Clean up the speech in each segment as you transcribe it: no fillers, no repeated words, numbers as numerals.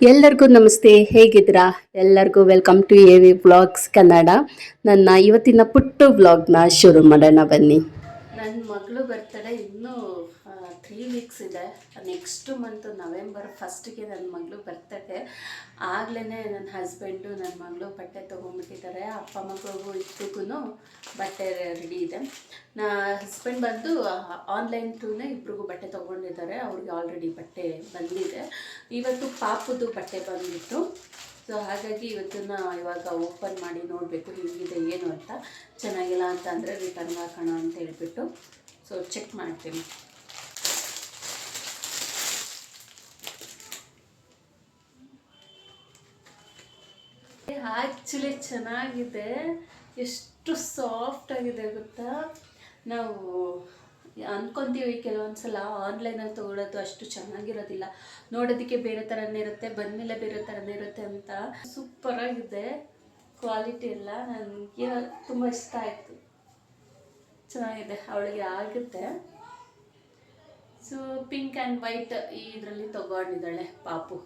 ಎಲ್ಲರಿಗೂ ನಮಸ್ತೆ, ಹೇಗಿದ್ದೀರಾ? ಎಲ್ಲರಿಗೂ welcome to A V vlogs Kannada. ನನ್ನ ಇವತ್ತಿನ ಪುಟ್ಟು ವ್ಲಾಗ್ನ ಶುರು ಮಾಡೋಣ ಬನ್ನಿ. ನನ್ನ ಮಗಳು ಬರ್ತಡೇ ಇನ್ನೂ 3 ವೀಕ್ಸ್ ಇದೆ. ನೆಕ್ಸ್ಟ್ ಮಂತು ನವೆಂಬರ್ 1ಗೆ ನನ್ನ ಮಗಳು ಬರ್ತಡೇ. ಆಗಲೇ ನನ್ನ ಹಸ್ಬೆಂಡು ನನ್ನ ಮಗಳು ಬಟ್ಟೆ ತೊಗೊಂಡ್ಬಿಟ್ಟಿದ್ದಾರೆ. ಅಪ್ಪ ಮಗಳಿಗೂ ಇಬ್ಬರಿಗೂ ಬಟ್ಟೆ ರೆಡಿ ಇದೆ. ಹಸ್ಬೆಂಡ್ ಬಂದು ಆನ್ಲೈನ್ ಥ್ರೂನೇ ಇಬ್ರಿಗೂ ಬಟ್ಟೆ ತೊಗೊಂಡಿದ್ದಾರೆ. ಅವ್ರಿಗೆ ಆಲ್ರೆಡಿ ಬಟ್ಟೆ ಬಂದಿದೆ. ಇವತ್ತು ಪಾಪುದು ಬಟ್ಟೆ ಬಂದಿತ್ತು. ಸೊ ಹಾಗಾಗಿ ಇವತ್ತನ್ನು ಇವಾಗ ಓಪನ್ ಮಾಡಿ ನೋಡಬೇಕು ಹೇಗಿದೆ ಏನು ಅಂತ. ಚೆನ್ನಾಗಿಲ್ಲ ಅಂತ ಅಂದರೆ ರಿಟರ್ನ್ ಹಾಕೋಣ ಅಂತ ಹೇಳ್ಬಿಟ್ಟು ಸೊ ಚೆಕ್ ಮಾಡ್ತೀನಿ. ಆ್ಯಕ್ಚುಲಿ ಚೆನ್ನಾಗಿದೆ, ಎಷ್ಟು ಸಾಫ್ಟ್ ಆಗಿದೆ ಗೊತ್ತಾ. ನಾವು ಅಂದ್ಕೊತೀವಿ ಕೆಲವೊಂದು ಸಲ ಆನ್ಲೈನಲ್ಲಿ ತೊಗೊಳೋದು ಅಷ್ಟು ಚೆನ್ನಾಗಿರೋದಿಲ್ಲ, ನೋಡೋದಕ್ಕೆ ಬೇರೆ ಥರನೇ ಇರುತ್ತೆ, ಬಂದಮೇಲೆ ಬೇರೆ ಥರನೇ ಇರುತ್ತೆ ಅಂತ. ಸೂಪರಾಗಿದೆ ಕ್ವಾಲಿಟಿ ಎಲ್ಲ, ನನಗೆ ತುಂಬ ಇಷ್ಟ ಆಯಿತು. ಚೆನ್ನಾಗಿದೆ, ಅವಳಿಗೆ ಆಗುತ್ತೆ. ಸೊ ಪಿಂಕ್ ಆ್ಯಂಡ್ ವೈಟ್ ಇದರಲ್ಲಿ ತೊಗೊಂಡಿದ್ದಾಳೆ ಪಾಪು.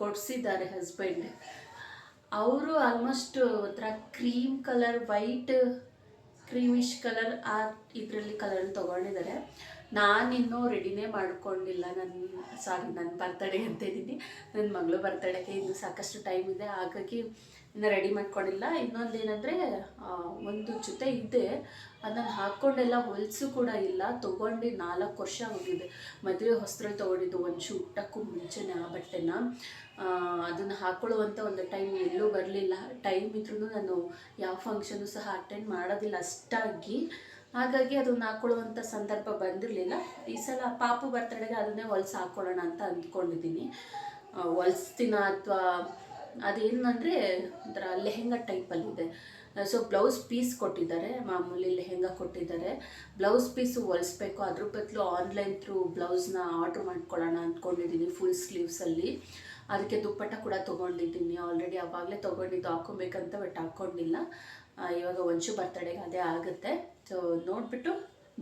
ಕೊಡಿಸಿದ್ದಾರೆ ಹಸ್ಬೆಂಡ್. ಅವರು ಆಲ್ಮೋಸ್ಟ್ ಒಂಥರ cream colour, white creamish colour ಆ ಇದರಲ್ಲಿ ಕಲರ್ ತೊಗೊಂಡಿದ್ದಾರೆ. ನಾನಿನ್ನೂ ರೆಡಿನೇ ಮಾಡ್ಕೊಂಡಿಲ್ಲ. ನನ್ನ ಬರ್ತಡೇ ಅಂತ ಇದ್ದೀನಿ, ನನ್ನ ಮಗಳು ಬರ್ತಡೇಗೆ ಇನ್ನು ಸಾಕಷ್ಟು ಟೈಮ್ ಇದೆ, ಹಾಗಾಗಿ ಇನ್ನು ರೆಡಿ ಮಾಡ್ಕೊಂಡಿಲ್ಲ. ಇನ್ನೊಂದು ಏನಂದರೆ ಒಂದು ಜೊತೆ ಇದೆ, ಅದನ್ನು ಹಾಕ್ಕೊಂಡೆಲ್ಲ ಹೊಲಿಸು ಕೂಡ ಇಲ್ಲ. ತೊಗೊಂಡು 4 ವರ್ಷ ಹೋಗಿದೆ. ಮದುವೆ ಹೊಸದ್ರಲ್ಲಿ ತೊಗೊಂಡಿದ್ದು, ಒಂದು ಶೂಟಕ್ಕೂ ಮುಂಚೆನೇ ಆ ಬಟ್ಟೆನ. ಅದನ್ನು ಹಾಕ್ಕೊಳ್ಳುವಂಥ ಒಂದು ಟೈಮ್ ಎಲ್ಲೂ ಬರಲಿಲ್ಲ. ಟೈಮ್ ಇದ್ರೂ ನಾನು ಯಾವ ಫಂಕ್ಷನು ಸಹ ಅಟೆಂಡ್ ಮಾಡೋದಿಲ್ಲ ಅಷ್ಟಾಗಿ, ಹಾಗಾಗಿ ಅದನ್ನು ಹಾಕ್ಕೊಳ್ಳುವಂಥ ಸಂದರ್ಭ ಬಂದಿರಲಿಲ್ಲ. ಈ ಸಲ ಪಾಪು ಬರ್ತಡೆಗೆ ಅದನ್ನೇ ಹೊಲ್ಸಿ ಹಾಕ್ಕೊಳ್ಳೋಣ ಅಂತ ಅಂದ್ಕೊಂಡಿದ್ದೀನಿ. ಹೊಲಿಸ್ತೀನ ಅಥವಾ ಅದೇನಂದರೆ ಒಂಥರ ಲೆಹೆಂಗಾ ಟೈಪಲ್ಲಿದೆ. ಸೊ ಬ್ಲೌಸ್ ಪೀಸ್ ಕೊಟ್ಟಿದ್ದಾರೆ, ಮಾಮೂಲಿ ಲೆಹೆಂಗಾ ಕೊಟ್ಟಿದ್ದಾರೆ. ಬ್ಲೌಸ್ ಪೀಸು ಹೊಲಿಸ್ಬೇಕು. ಅದ್ರ ಬದಲು ಆನ್ಲೈನ್ ಥ್ರೂ ಬ್ಲೌಸ್ನ ಆರ್ಡ್ರ್ ಮಾಡ್ಕೊಳ್ಳೋಣ ಅಂದ್ಕೊಂಡಿದ್ದೀನಿ ಫುಲ್ ಸ್ಲೀವ್ಸಲ್ಲಿ. ಅದಕ್ಕೆ ದುಪ್ಪಟ್ಟ ಕೂಡ ತೊಗೊಂಡಿದ್ದೀನಿ ಆಲ್ರೆಡಿ, ಆವಾಗಲೇ ತೊಗೊಂಡಿದ್ದು ಹಾಕ್ಕೊಬೇಕಂತ, ಬಟ್ ಹಾಕ್ಕೊಂಡಿಲ್ಲ. ಇವಾಗ ವಂಶು ಬರ್ತಡೆಗೆ ಅದೇ ಆಗುತ್ತೆ. ಸೊ ನೋಡಿಬಿಟ್ಟು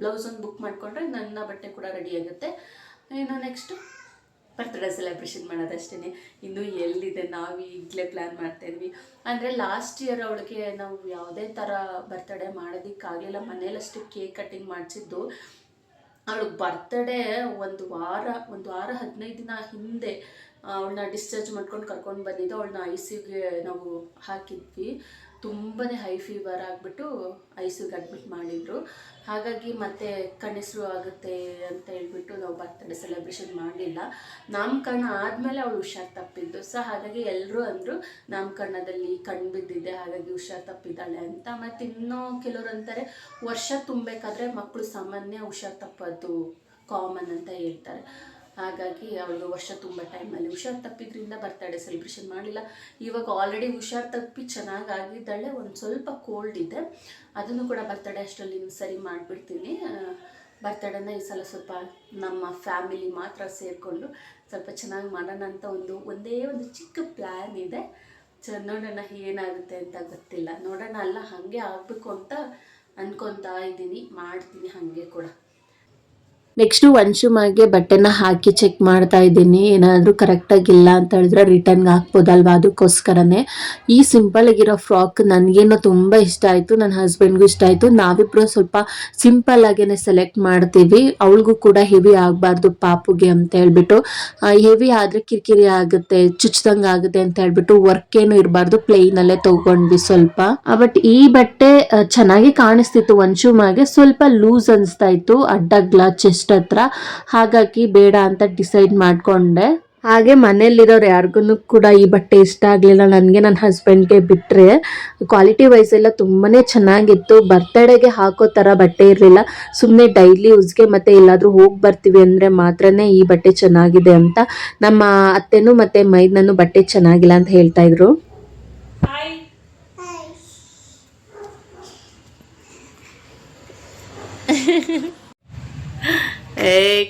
ಬ್ಲೌಸ್ ಒಂದು ಬುಕ್ ಮಾಡಿಕೊಂಡ್ರೆ ನನ್ನ ಬಟ್ಟೆ ಕೂಡ ರೆಡಿ ಆಗುತ್ತೆ. ಇನ್ನು ನೆಕ್ಸ್ಟು ಬರ್ತಡೇ ಸೆಲೆಬ್ರೇಷನ್ ಮಾಡೋದಷ್ಟೇ. ಇನ್ನೂ ಎಲ್ಲಿದೆ, ನಾವು ಈಗಲೇ ಪ್ಲ್ಯಾನ್ ಮಾಡ್ತಾಯಿದ್ವಿ. ಅಂದರೆ ಲಾಸ್ಟ್ ಇಯರ್ ಅವಳಿಗೆ ನಾವು ಯಾವುದೇ ಥರ ಬರ್ತಡೇ ಮಾಡೋದಕ್ಕಾಗಲಿಲ್ಲ, ಮನೇಲಷ್ಟೇ ಕೇಕ್ ಕಟ್ಟಿಂಗ್ ಮಾಡಿಸಿದ್ದು. ಅವಳಿಗೆ ಬರ್ತಡೇ ಒಂದು ವಾರ 15 ದಿನ ಹಿಂದೆ ಅವಳನ್ನ ಡಿಸ್ಚಾರ್ಜ್ ಮಾಡ್ಕೊಂಡು ಕರ್ಕೊಂಡು ಬಂದಿದ್ದು. ಅವಳನ್ನ ICUಗೆ ನಾವು ಹಾಕಿದ್ವಿ. ತುಂಬಾ ಹೈ ಫೀವರ್ ಆಗಿಬಿಟ್ಟು ICUಗೆ ಅಡ್ಮಿಟ್ ಮಾಡಿದರು. ಹಾಗಾಗಿ ಮತ್ತೆ ಕಣಿಸಲು ಆಗುತ್ತೆ ಅಂತ ಹೇಳ್ಬಿಟ್ಟು ನಾವು ಬರ್ತಡೇ ಸೆಲೆಬ್ರೇಷನ್ ಮಾಡಲಿಲ್ಲ. ನಾಮಕರಣ ಆದಮೇಲೆ ಅವಳು ಹುಷಾರು ತಪ್ಪಿದ್ದು. ಸೊ ಹಾಗಾಗಿ ಎಲ್ಲರೂ ಅಂದರು ನಾಮಕರಣದಲ್ಲಿ ಕಣ್ಣು ಬಿದ್ದಿದ್ದೆ, ಹಾಗಾಗಿ ಹುಷಾರು ತಪ್ಪಿದ್ದಾಳೆ ಅಂತ. ಮತ್ತು ಇನ್ನೂ ಕೆಲವರು ಅಂತಾರೆ ವರ್ಷ ತುಂಬಬೇಕಾದ್ರೆ ಮಕ್ಕಳು ಸಾಮಾನ್ಯ ಹುಷಾರು ತಪ್ಪೋದು ಕಾಮನ್ ಅಂತ ಹೇಳ್ತಾರೆ. ಹಾಗಾಗಿ ಅವಳು ವರ್ಷ ತುಂಬ ಟೈಮಲ್ಲಿ ಹುಷಾರು ತಪ್ಪಿದ್ರಿಂದ ಬರ್ತಡೇ ಸೆಲೆಬ್ರೇಷನ್ ಮಾಡಲಿಲ್ಲ. ಇವಾಗ ಆಲ್ರೆಡಿ ಹುಷಾರು ತಪ್ಪಿ ಚೆನ್ನಾಗಾಗಿದ್ದಾಳೆ. ಒಂದು ಸ್ವಲ್ಪ ಕೋಲ್ಡ್ ಇದೆ, ಅದನ್ನು ಕೂಡ ಬರ್ತಡೇ ಅಷ್ಟರಲ್ಲಿ ಸರಿ ಮಾಡಿಬಿಡ್ತೀನಿ. ಬರ್ತಡೇನ ಈ ಸಲ ಸ್ವಲ್ಪ ನಮ್ಮ ಫ್ಯಾಮಿಲಿ ಮಾತ್ರ ಸೇರಿಕೊಂಡು ಸ್ವಲ್ಪ ಚೆನ್ನಾಗಿ ಮಾಡೋಣ ಅಂತ ಒಂದೇ ಒಂದು ಚಿಕ್ಕ ಪ್ಲ್ಯಾನ್ ಇದೆ. ನೋಡೋಣ ಏನಾಗುತ್ತೆ ಅಂತ ಗೊತ್ತಿಲ್ಲ. ನೋಡೋಣ ಅಲ್ಲ, ಹಾಗೆ ಆಗಬೇಕು ಅಂತ ಅಂದ್ಕೊತಾ ಇದ್ದೀನಿ, ಮಾಡ್ತೀನಿ ಹಾಗೆ ಕೂಡ. ನೆಕ್ಸ್ಟು ವಂಶುಮಾಗೆ ಬಟ್ಟೆನ ಹಾಕಿ ಚೆಕ್ ಮಾಡ್ತಾ ಇದ್ದೀನಿ. ಏನಾದರೂ ಕರೆಕ್ಟಾಗಿಲ್ಲ ಅಂತ ಹೇಳಿದ್ರೆ ರಿಟರ್ನ್ಗೆ ಹಾಕ್ಬೋದಲ್ವಾ, ಅದಕ್ಕೋಸ್ಕರನೇ. ಈ ಸಿಂಪಲ್ ಆಗಿರೋ ಫ್ರಾಕ್ ನನಗೇನೋ ತುಂಬ ಇಷ್ಟ ಆಯಿತು, ನನ್ನ ಹಸ್ಬೆಂಡ್ಗೂ ಇಷ್ಟ ಆಯಿತು. ನಾವಿಬ್ಬರು ಸ್ವಲ್ಪ ಸಿಂಪಲ್ ಆಗೇ ಸೆಲೆಕ್ಟ್ ಮಾಡ್ತೀವಿ. ಅವಳಿಗೂ ಕೂಡ ಹೆವಿ ಆಗಬಾರ್ದು ಪಾಪುಗೆ ಅಂತ ಹೇಳ್ಬಿಟ್ಟು. ಹೆವಿ ಆದರೆ ಕಿರಿಕಿರಿ ಆಗುತ್ತೆ, ಚುಚ್ಚಿದಂಗೆ ಆಗುತ್ತೆ ಅಂತ ಹೇಳ್ಬಿಟ್ಟು ವರ್ಕ್ ಏನು ಇರಬಾರ್ದು, ಪ್ಲೇನಲ್ಲೇ ತೊಗೊಂಡ್ವಿ ಸ್ವಲ್ಪ. ಬಟ್ ಈ ಬಟ್ಟೆ ಚೆನ್ನಾಗಿ ಕಾಣಿಸ್ತಿತ್ತು ವಂಶುಮಾಗೆ, ಸ್ವಲ್ಪ ಲೂಸ್ ಅನಿಸ್ತಾ ಇತ್ತು ಅಡ್ಡಗ್ಲ ಚೆಸ್ಟ್ ಹತ್ರ. ಹಾಗಾಗಿ ಬೇಡ ಅಂತ ಡಿಸೈಡ್ ಮಾಡ್ಕೊಂಡೆ. ಹಾಗೆ ಮನೆಯಲ್ಲಿರೋರು ಯಾರಿಗೂ ಕೂಡ ಈ ಬಟ್ಟೆ ಇಷ್ಟ ಆಗಲಿಲ್ಲ, ನನಗೆ ನನ್ನ ಹಸ್ಬೆಂಡ್ಗೆ ಬಿಟ್ಟರೆ. ಕ್ವಾಲಿಟಿ ವೈಸ್ ಎಲ್ಲ ತುಂಬಾ ಚೆನ್ನಾಗಿತ್ತು. ಬರ್ತಡೆಗೆ ಹಾಕೋ ಥರ ಬಟ್ಟೆ ಇರಲಿಲ್ಲ, ಸುಮ್ಮನೆ ಡೈಲಿ ಯೂಸ್ಗೆ ಮತ್ತು ಎಲ್ಲಾದರೂ ಹೋಗಿ ಬರ್ತೀವಿ ಅಂದರೆ ಮಾತ್ರನೇ ಈ ಬಟ್ಟೆ ಚೆನ್ನಾಗಿದೆ ಅಂತ. ನಮ್ಮ ಅತ್ತೆನೂ ಮತ್ತು ಮೈದನೂ ಬಟ್ಟೆ ಚೆನ್ನಾಗಿಲ್ಲ ಅಂತ ಹೇಳ್ತಾ ಇದ್ರು.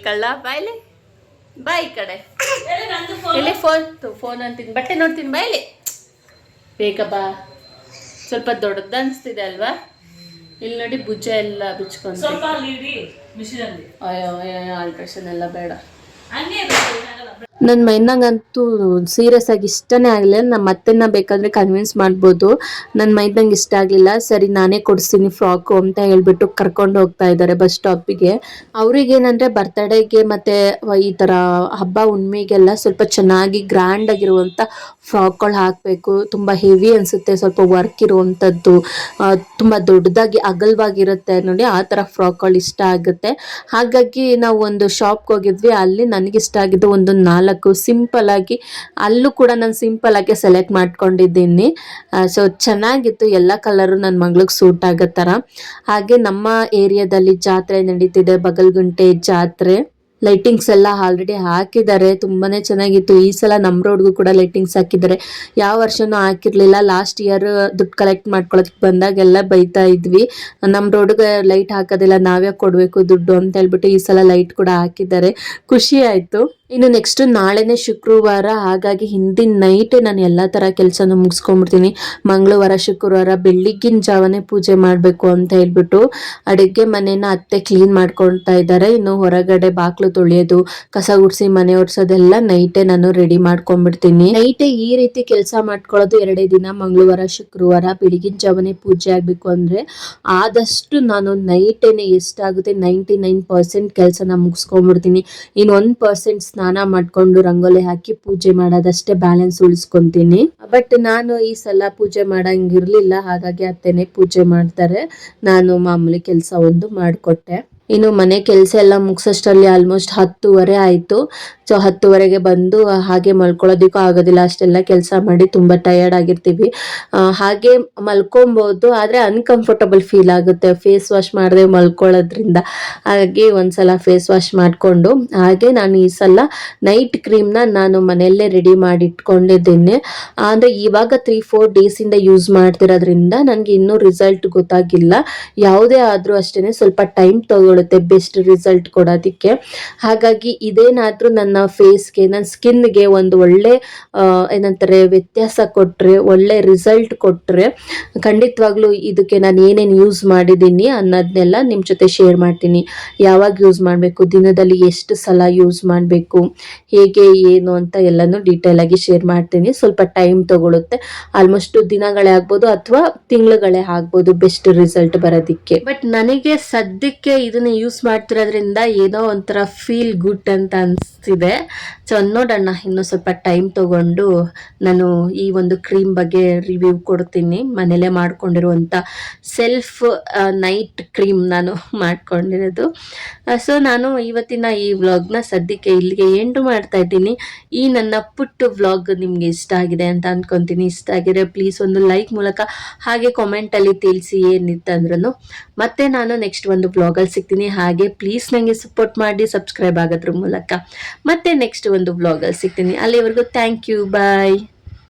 ಕಳ್ಳ ಬಾಯ್ಲಿ ಬಾಯ್ ಕಡೆ ಇಲ್ಲಿ ಫೋನ್ ಅಂತೀನಿ, ಬಟ್ಟೆ ನೋಡ್ತೀನಿ ಬಾಯ್ಲಿ ಬೇಗ ಬಾ. ಸ್ವಲ್ಪ ದೊಡ್ಡದ ಅನಿಸ್ತಿದೆ ಅಲ್ವಾ? ಇಲ್ಲಿ ನೋಡಿ ಭುಜ ಎಲ್ಲ ಬಿಚ್ಕೊಂಡು. ಅಯ್ಯೋ ಆಲ್ಟ್ರೇಷನ್ ಎಲ್ಲ ಬೇಡ. ನನ್ನ ಮೈದಂಗಂತೂ ಸೀರಿಯಸ್ ಆಗಿ ಇಷ್ಟನೇ ಆಗಲಿಲ್ಲ. ನಮ್ಮ ಅತ್ತೆನ ಬೇಕಾದರೆ ಕನ್ವಿನ್ಸ್ ಮಾಡ್ಬೋದು. ನನ್ನ ಮೈದಂಗೆ ಇಷ್ಟ ಆಗಲಿಲ್ಲ. ಸರಿ ನಾನೇ ಕೊಡಿಸ್ತೀನಿ ಫ್ರಾಕು ಅಂತ ಹೇಳ್ಬಿಟ್ಟು ಕರ್ಕೊಂಡು ಹೋಗ್ತಾ ಇದ್ದಾರೆ ಬಸ್ ಸ್ಟಾಪಿಗೆ. ಅವ್ರಿಗೇನಂದರೆ ಬರ್ತಡೇಗೆ ಮತ್ತು ಈ ಥರ ಹಬ್ಬ ಹುಣ್ಣಿಮೆಗೆಲ್ಲ ಸ್ವಲ್ಪ ಚೆನ್ನಾಗಿ ಗ್ರ್ಯಾಂಡ್ ಆಗಿರುವಂಥ ಫ್ರಾಕ್ಗಳು ಹಾಕಬೇಕು. ತುಂಬ ಹೆವಿ ಅನಿಸುತ್ತೆ, ಸ್ವಲ್ಪ ವರ್ಕ್ ಇರುವಂಥದ್ದು, ತುಂಬ ದೊಡ್ಡದಾಗಿ ಅಗಲವಾಗಿರುತ್ತೆ ನೋಡಿ, ಆ ಥರ ಫ್ರಾಕ್ಗಳು ಇಷ್ಟ ಆಗುತ್ತೆ. ಹಾಗಾಗಿ ನಾವು ಒಂದು ಶಾಪ್ಗೆ ಹೋಗಿದ್ವಿ. ಅಲ್ಲಿ ನನಗಿಷ್ಟ ಆಗಿದ್ದು ಒಂದು 4 ಸಿಂಪಲ್ ಆಗಿ, ಅಲ್ಲೂ ಕೂಡ ನಾನು ಸಿಂಪಲ್ ಆಗಿ ಸೆಲೆಕ್ಟ್ ಮಾಡ್ಕೊಂಡಿದ್ದೀನಿ. ಸೊ ಚೆನ್ನಾಗಿತ್ತು, ಎಲ್ಲ ಕಲರು ನನ್ನ ಮಗಳಿಗೆ ಸೂಟ್ ಆಗೋ ಥರ. ಹಾಗೆ ನಮ್ಮ ಏರಿಯಾದಲ್ಲಿ ಜಾತ್ರೆ ನಡೀತಿದೆ, ಬಗಲ್ಗುಂಟೆ ಜಾತ್ರೆ. ಲೈಟಿಂಗ್ಸ್ ಎಲ್ಲ ಆಲ್ರೆಡಿ ಹಾಕಿದ್ದಾರೆ, ತುಂಬಾನೇ ಚೆನ್ನಾಗಿತ್ತು. ಈ ಸಲ ನಮ್ಮ ರೋಡ್ಗೂ ಕೂಡ ಲೈಟಿಂಗ್ಸ್ ಹಾಕಿದ್ದಾರೆ. ಯಾವ ವರ್ಷನೂ ಹಾಕಿರ್ಲಿಲ್ಲ. ಲಾಸ್ಟ್ ಇಯರ್ ದುಡ್ಡು ಕಲೆಕ್ಟ್ ಮಾಡ್ಕೊಳಕ್ಕೆ ಬಂದಾಗೆಲ್ಲ ಬೈತಾ ಇದ್ವಿ, ನಮ್ಮ ರೋಡ್ಗೆ ಲೈಟ್ ಹಾಕೋದಿಲ್ಲ, ನಾವೇ ಕೊಡಬೇಕು ದುಡ್ಡು ಅಂತ ಹೇಳ್ಬಿಟ್ಟು. ಈ ಸಲ ಲೈಟ್ ಕೂಡ ಹಾಕಿದ್ದಾರೆ, ಖುಷಿ ಆಯಿತು. ಇನ್ನು ನೆಕ್ಸ್ಟ್ ನಾಳೆನೇ ಶುಕ್ರವಾರ, ಹಾಗಾಗಿ ಹಿಂದಿನ ನೈಟೇ ನಾನು ಎಲ್ಲ ಥರ ಕೆಲಸನೂ ಮುಗಿಸ್ಕೊಂಡ್ಬಿಡ್ತೀನಿ. ಮಂಗಳವಾರ ಶುಕ್ರವಾರ ಬೆಳಿಗ್ಗಿನ ಜಾವನೇ ಪೂಜೆ ಮಾಡಬೇಕು ಅಂತ ಹೇಳ್ಬಿಟ್ಟು ಅಡುಗೆ ಮನೇನ ಅತ್ತೆ ಕ್ಲೀನ್ ಮಾಡ್ಕೊಳ್ತಾ ಇದ್ದಾರೆ. ಇನ್ನು ಹೊರಗಡೆ ಬಾಕ್ಲು ತೊಳೆಯೋದು, ಕಸ ಗುಡಿಸಿ ಮನೆ ಒರೆಸೋದೆಲ್ಲ ನೈಟೇ ನಾನು ರೆಡಿ ಮಾಡ್ಕೊಂಡ್ಬಿಡ್ತೀನಿ. ನೈಟೇ ಈ ರೀತಿ ಕೆಲಸ ಮಾಡ್ಕೊಳ್ಳೋದು 2 ದಿನ, ಮಂಗಳವಾರ ಶುಕ್ರವಾರ ಬೆಳಗಿನ ಜಾವನೇ ಪೂಜೆ ಆಗಬೇಕು ಅಂದರೆ ಆದಷ್ಟು ನಾನು ನೈಟೇನೆ ಎಷ್ಟಾಗುತ್ತೆ 99% ಕೆಲಸನ ಮುಗಿಸ್ಕೊಂಡ್ಬಿಡ್ತೀನಿ. ಇನ್ನು 1% ಸ್ನಾನ ಮಾಡ್ಕೊಂಡು ರಂಗೋಲಿ ಹಾಕಿ ಪೂಜೆ ಮಾಡೋದಷ್ಟೇ ಬ್ಯಾಲೆನ್ಸ್ ಉಳಿಸ್ಕೊಂತೀನಿ. ಬಟ್ ನಾನು ಈ ಸಲ ಪೂಜೆ ಮಾಡಂಗಿರ್ಲಿಲ್ಲ, ಹಾಗಾಗಿ ಅತ್ತೆನೇ ಪೂಜೆ ಮಾಡ್ತಾರೆ. ನಾನು ಮಾಮೂಲಿ ಕೆಲಸ ಒಂದು ಮಾಡಿಕೊಟ್ಟೆ. ಇನ್ನು ಮನೆ ಕೆಲಸ ಎಲ್ಲ ಮುಗಿಸೋಷ್ಟರಲ್ಲಿ ಆಲ್ಮೋಸ್ಟ್ 10:30 ಆಯಿತು. ಸೊ 10:30ಗೆ ಬಂದು ಹಾಗೆ ಮಲ್ಕೊಳ್ಳೋದಕ್ಕೂ ಆಗೋದಿಲ್ಲ, ಅಷ್ಟೆಲ್ಲ ಕೆಲಸ ಮಾಡಿ ತುಂಬ ಟಯರ್ಡ್ ಆಗಿರ್ತೀವಿ. ಹಾಗೆ ಮಲ್ಕೊಬೋದು, ಆದರೆ ಅನ್ಕಂಫರ್ಟಬಲ್ ಫೀಲ್ ಆಗುತ್ತೆ ಫೇಸ್ ವಾಶ್ ಮಾಡದೆ ಮಲ್ಕೊಳ್ಳೋದ್ರಿಂದ. ಹಾಗೆ ಒಂದ್ಸಲ ಫೇಸ್ ವಾಶ್ ಮಾಡಿಕೊಂಡು, ಹಾಗೆ ನಾನು ಈ ಸಲ ನೈಟ್ ಕ್ರೀಮ್ನ ನಾನು ಮನೆಯಲ್ಲೇ ರೆಡಿ ಮಾಡಿ ಇಟ್ಕೊಂಡಿದ್ದೀನಿ. ಅಂದರೆ ಇವಾಗ 3-4 ಡೇಸಿಂದ ಯೂಸ್ ಮಾಡ್ತಿರೋದ್ರಿಂದ ನನಗೆ ಇನ್ನೂ ರಿಸಲ್ಟ್ ಗೊತ್ತಾಗಿಲ್ಲ. ಯಾವುದೇ ಆದರೂ ಅಷ್ಟೇ ಸ್ವಲ್ಪ ಟೈಮ್ ತಗೊಳುತ್ತೆ ಬೆಸ್ಟ್ ರಿಸಲ್ಟ್ ಕೊಡೋದಕ್ಕೆ. ಹಾಗಾಗಿ ಇದೇನಾದರೂ ನನ್ನ ಫೇಸ್ಗೆ, ನನ್ನ ಸ್ಕಿನ್ಗೆ ಒಂದು ಒಳ್ಳೆ ಏನಂತಾರೆ ವ್ಯತ್ಯಾಸ ಕೊಟ್ಟರೆ, ಒಳ್ಳೆ ರಿಸಲ್ಟ್ ಕೊಟ್ಟರೆ, ಖಂಡಿತವಾಗ್ಲೂ ಇದಕ್ಕೆ ನಾನು ಏನೇನು ಯೂಸ್ ಮಾಡಿದ್ದೀನಿ ಅನ್ನೋದನ್ನೆಲ್ಲ ನಿಮ್ಮ ಜೊತೆ ಶೇರ್ ಮಾಡ್ತೀನಿ. ಯಾವಾಗ ಯೂಸ್ ಮಾಡಬೇಕು, ದಿನದಲ್ಲಿ ಎಷ್ಟು ಸಲ ಯೂಸ್ ಮಾಡಬೇಕು, ಹೇಗೆ ಏನು ಅಂತ ಎಲ್ಲನೂ ಡೀಟೇಲ್ ಆಗಿ ಶೇರ್ ಮಾಡ್ತೀನಿ. ಸ್ವಲ್ಪ ಟೈಮ್ ತಗೊಳುತ್ತೆ, ಆಲ್ಮೋಸ್ಟ್ ದಿನಗಳೇ ಆಗ್ಬೋದು ಅಥವಾ ತಿಂಗಳುಗಳೇ ಆಗ್ಬೋದು ಬೆಸ್ಟ್ ರಿಸಲ್ಟ್ ಬರೋದಕ್ಕೆ. ಬಟ್ ನನಗೆ ಸದ್ಯಕ್ಕೆ ಇದನ್ನ ಯೂಸ್ ಮಾಡ್ತಿರೋದ್ರಿಂದ ಏನೋ ಒಂಥರ ಫೀಲ್ ಗುಡ್ ಅಂತ ಅನಿಸ್ತಿದೆ. ಸೊ ನೋಡೋಣ, ಇನ್ನೂ ಸ್ವಲ್ಪ ಟೈಮ್ ತಗೊಂಡು ನಾನು ಈ ಒಂದು ಕ್ರೀಮ್ ಬಗ್ಗೆ ರಿವ್ಯೂ ಕೊಡ್ತೀನಿ. ಮನೇಲೆ ಮಾಡ್ಕೊಂಡಿರುವಂಥ ಸೆಲ್ಫ್ ನೈಟ್ ಕ್ರೀಮ್ ನಾನು ಮಾಡ್ಕೊಂಡಿರೋದು. ಸೊ ನಾನು ಇವತ್ತಿನ ಈ ವ್ಲಾಗ್ನ ಸದ್ಯಕ್ಕೆ ಇಲ್ಲಿಗೆ ಎಂಡ್ ಮಾಡ್ತಾ ಇದ್ದೀನಿ. ಈ ನನ್ನ ಪುಟ್ಟ ವ್ಲಾಗ್ ನಿಮಗೆ ಇಷ್ಟ ಆಗಿದೆ ಅಂತ ಅಂದ್ಕೊತೀನಿ. ಇಷ್ಟ ಆಗಿದ್ರೆ ಪ್ಲೀಸ್ ಒಂದು ಲೈಕ್ ಮೂಲಕ, ಹಾಗೆ ಕಾಮೆಂಟಲ್ಲಿ ತಿಳಿಸಿ ಏನಿತ್ತಂದ್ರೂ. ಮತ್ತೆ ನಾನು ನೆಕ್ಸ್ಟ್ ಒಂದು ವ್ಲಾಗಲ್ಲಿ ಸಿಗ್ತೀನಿ. ಹಾಗೆ ಪ್ಲೀಸ್ ನನಗೆ ಸಪೋರ್ಟ್ ಮಾಡಿ ಸಬ್ಸ್ಕ್ರೈಬ್ ಆಗೋದ್ರ ಮೂಲಕ. ಮತ್ತೆ ನೆಕ್ಸ್ಟ್ ಒಂದು ವ್ಲಾಗಲ್ಲಿ ಸಿಗ್ತೀನಿ. ಅಲ್ಲಿವರೆಗೂ ಥ್ಯಾಂಕ್ ಯು, ಬಾಯ್.